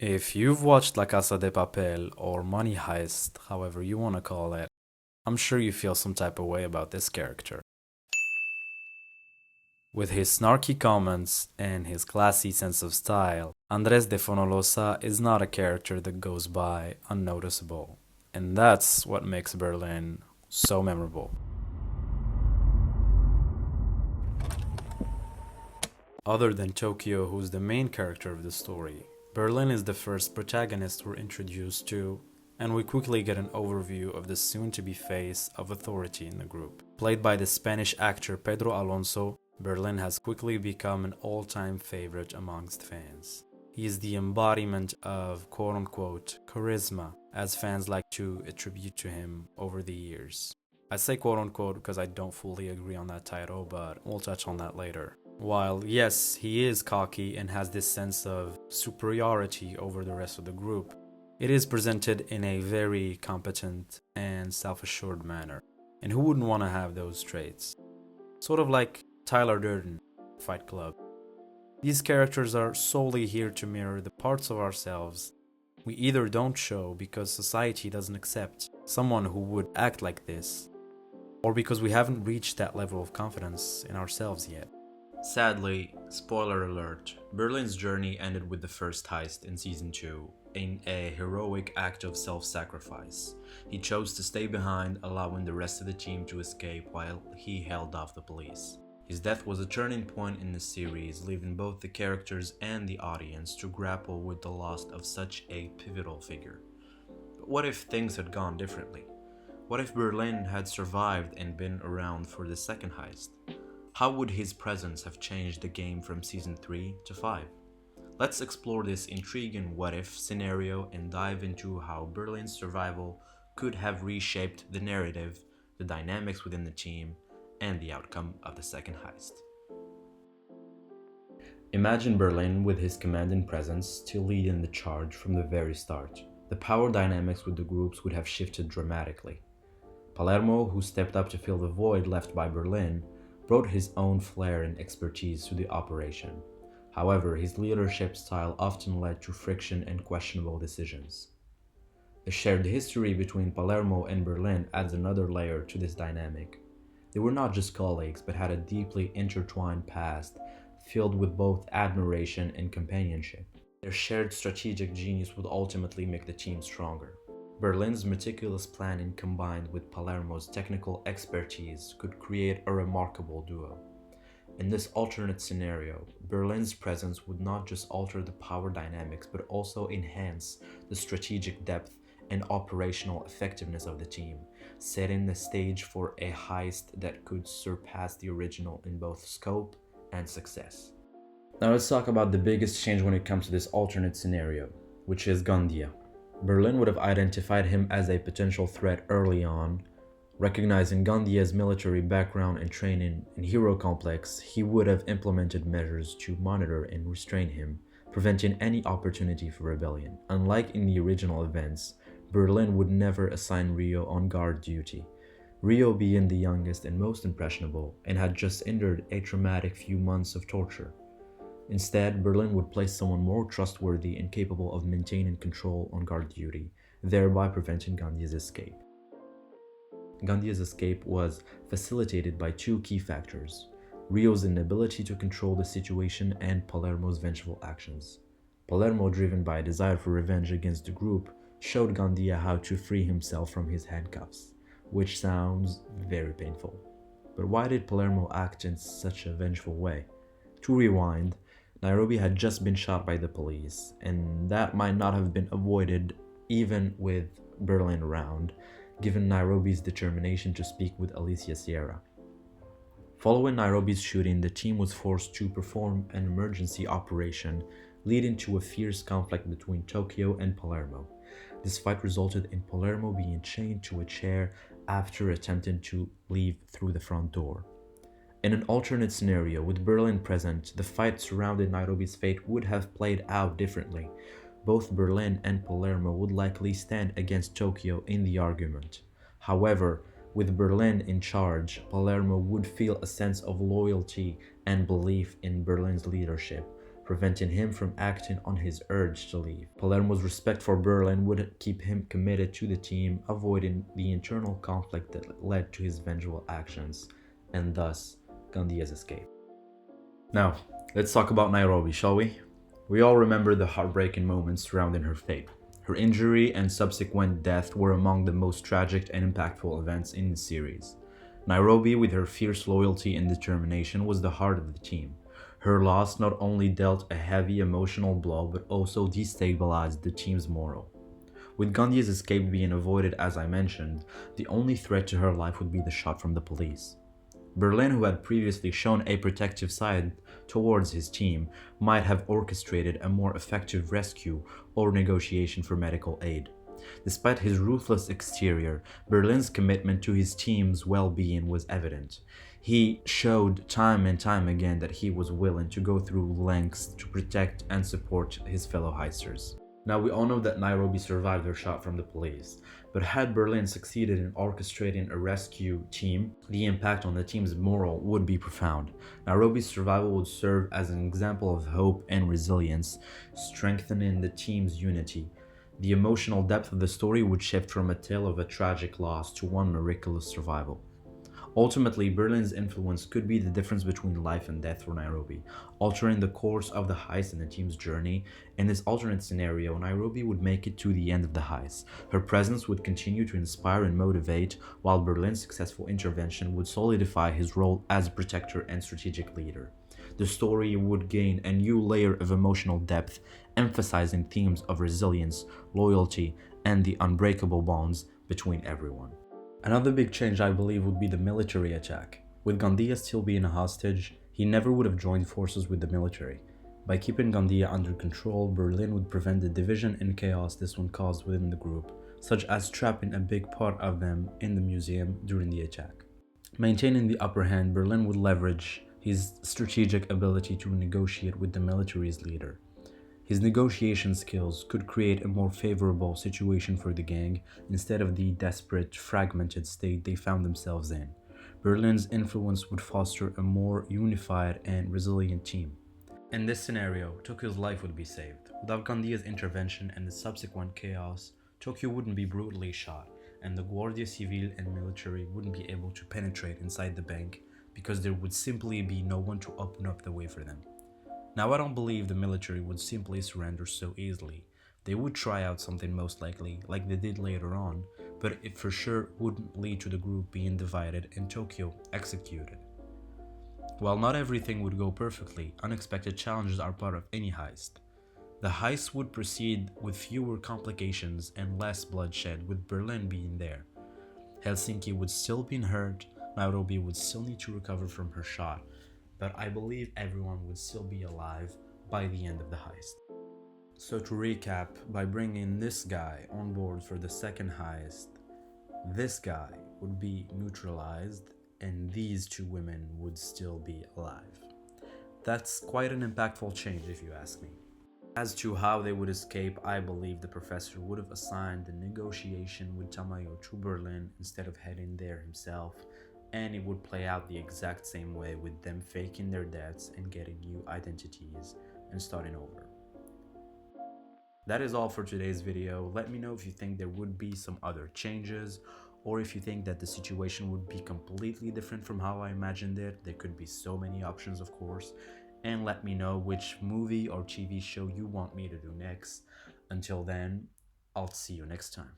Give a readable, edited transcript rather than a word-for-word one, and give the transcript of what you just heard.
If you've watched LaCasaDePapel or MoneyHeist, however you want to call it, I'm sure you feel some type of way about this character. With his snarky comments and his classy sense of style, Andres de Fonolosa is not a character that goes by unnoticeable, and that's what makes Berlin so memorable. Other than Tokyo, who's the main character of the story, Berlin is the first protagonist we're introduced to, and we quickly get an overview of the soon-to-be face of authority in the group. Played by the Spanish actor Pedro Alonso, Berlin has quickly become an all-time favorite amongst fans. He is the embodiment of quote-unquote charisma, as fans like to attribute to him over the years. I say quote-unquote because I don't fully agree on that title, but we'll touch on that later. While, yes, he is cocky and has this sense of superiority over the rest of the group, it is presented in a very competent and self-assured manner. And who wouldn't want to have those traits? Sort of like Tyler Durden, Fight Club. These characters are solely here to mirror the parts of ourselves we either don't show because society doesn't accept someone who would act like this, or because we haven't reached that level of confidence in ourselves yet. Sadly, spoiler alert, Berlin's journey ended with the first heist in Season 2 in a heroic act of self-sacrifice. He chose to stay behind, allowing the rest of the team to escape while he held off the police. His death was a turning point in the series, leaving both the characters and the audience to grapple with the loss of such a pivotal figure. But what if things had gone differently? What if Berlin had survived and been around for the second heist? How would his presence have changed the game from Season 3 to 5? Let's explore this intriguing what-if scenario and dive into how Berlin's survival could have reshaped the narrative, the dynamics within the team, and the outcome of the second heist. Imagine Berlin with his commanding presence still leading the charge from the very start. The power dynamics with the groups would have shifted dramatically. Palermo, who stepped up to fill the void left by Berlin, brought his own flair and expertise to the operation. However, his leadership style often led to friction and questionable decisions. The shared history between Palermo and Berlin adds another layer to this dynamic. They were not just colleagues, but had a deeply intertwined past filled with both admiration and companionship. Their shared strategic genius would ultimately make the team stronger. Berlin's meticulous planning combined with Palermo's technical expertise could create a remarkable duo. In this alternate scenario, Berlin's presence would not just alter the power dynamics but also enhance the strategic depth and operational effectiveness of the team, setting the stage for a heist that could surpass the original in both scope and success. Now let's talk about the biggest change when it comes to this alternate scenario, which is Gandía. Berlin would have identified him as a potential threat early on. Recognizing Gandhia's military background and training and hero complex, he would have implemented measures to monitor and restrain him, preventing any opportunity for rebellion. Unlike in the original events, Berlin would never assign Rio on guard duty. Rio being the youngest and most impressionable, and had just endured a traumatic few months of torture. Instead, Berlin would place someone more trustworthy and capable of maintaining control on guard duty, thereby preventing Gandhia's escape. Gandhia's escape was facilitated by two key factors: Rio's inability to control the situation and Palermo's vengeful actions. Palermo, driven by a desire for revenge against the group, showed Gandía how to free himself from his handcuffs, which sounds very painful. But why did Palermo act in such a vengeful way? To rewind, Nairobi had just been shot by the police, and that might not have been avoided even with Berlin around, given Nairobi's determination to speak with Alicia Sierra. Following Nairobi's shooting, the team was forced to perform an emergency operation, leading to a fierce conflict between Tokyo and Palermo. This fight resulted in Palermo being chained to a chair after attempting to leave through the front door. In an alternate scenario, with Berlin present, the fight surrounding Nairobi's fate would have played out differently. Both Berlin and Palermo would likely stand against Tokyo in the argument. However, with Berlin in charge, Palermo would feel a sense of loyalty and belief in Berlin's leadership, preventing him from acting on his urge to leave. Palermo's respect for Berlin would keep him committed to the team, avoiding the internal conflict that led to his vengeful actions, and thus Gandia's escape. Now, let's talk about Nairobi, shall we? We all remember the heartbreaking moments surrounding her fate. Her injury and subsequent death were among the most tragic and impactful events in the series. Nairobi, with her fierce loyalty and determination, was the heart of the team. Her loss not only dealt a heavy emotional blow, but also destabilized the team's morale. With Gandia's escape being avoided, as I mentioned, the only threat to her life would be the shot from the police. Berlin, who had previously shown a protective side towards his team, might have orchestrated a more effective rescue or negotiation for medical aid. Despite his ruthless exterior, Berlin's commitment to his team's well-being was evident. He showed time and time again that he was willing to go through lengths to protect and support his fellow heisters. Now, we all know that Nairobi survived her shot from the police, but had Berlin succeeded in orchestrating a rescue team, the impact on the team's morale would be profound. Nairobi's survival would serve as an example of hope and resilience, strengthening the team's unity. The emotional depth of the story would shift from a tale of a tragic loss to one miraculous survival. Ultimately, Berlin's influence could be the difference between life and death for Nairobi, altering the course of the heist and the team's journey. In this alternate scenario, Nairobi would make it to the end of the heist. Her presence would continue to inspire and motivate, while Berlin's successful intervention would solidify his role as a protector and strategic leader. The story would gain a new layer of emotional depth, emphasizing themes of resilience, loyalty, and the unbreakable bonds between everyone. Another big change, I believe, would be the military attack. With Gandía still being a hostage, he never would have joined forces with the military. By keeping Gandía under control, Berlin would prevent the division and chaos this one caused within the group, such as trapping a big part of them in the museum during the attack. Maintaining the upper hand, Berlin would leverage his strategic ability to negotiate with the military's leader. His negotiation skills could create a more favorable situation for the gang instead of the desperate, fragmented state they found themselves in. Berlin's influence would foster a more unified and resilient team. In this scenario, Tokyo's life would be saved. Without Gandhia's intervention and the subsequent chaos, Tokyo wouldn't be brutally shot, and the Guardia Civil and military wouldn't be able to penetrate inside the bank because there would simply be no one to open up the way for them. Now, I don't believe the military would simply surrender so easily. They would try out something most likely, like they did later on, but it for sure wouldn't lead to the group being divided and Tokyo executed. While not everything would go perfectly, unexpected challenges are part of any heist. The heist would proceed with fewer complications and less bloodshed, with Berlin being there. Helsinki would still be hurt, Nairobi would still need to recover from her shot, but I believe everyone would still be alive by the end of the heist. So to recap, by bringing this guy on board for the second heist, this guy would be neutralized and these two women would still be alive. That's quite an impactful change if you ask me. As to how they would escape, I believe the professor would have assigned the negotiation with Tamayo to Berlin instead of heading there himself, and it would play out the exact same way, with them faking their deaths and getting new identities and starting over. That is all for today's video. Let me know if you think there would be some other changes, or if you think that the situation would be completely different from how I imagined it. There could be so many options, of course. And let me know which movie or TV show you want me to do next. Until then, I'll see you next time.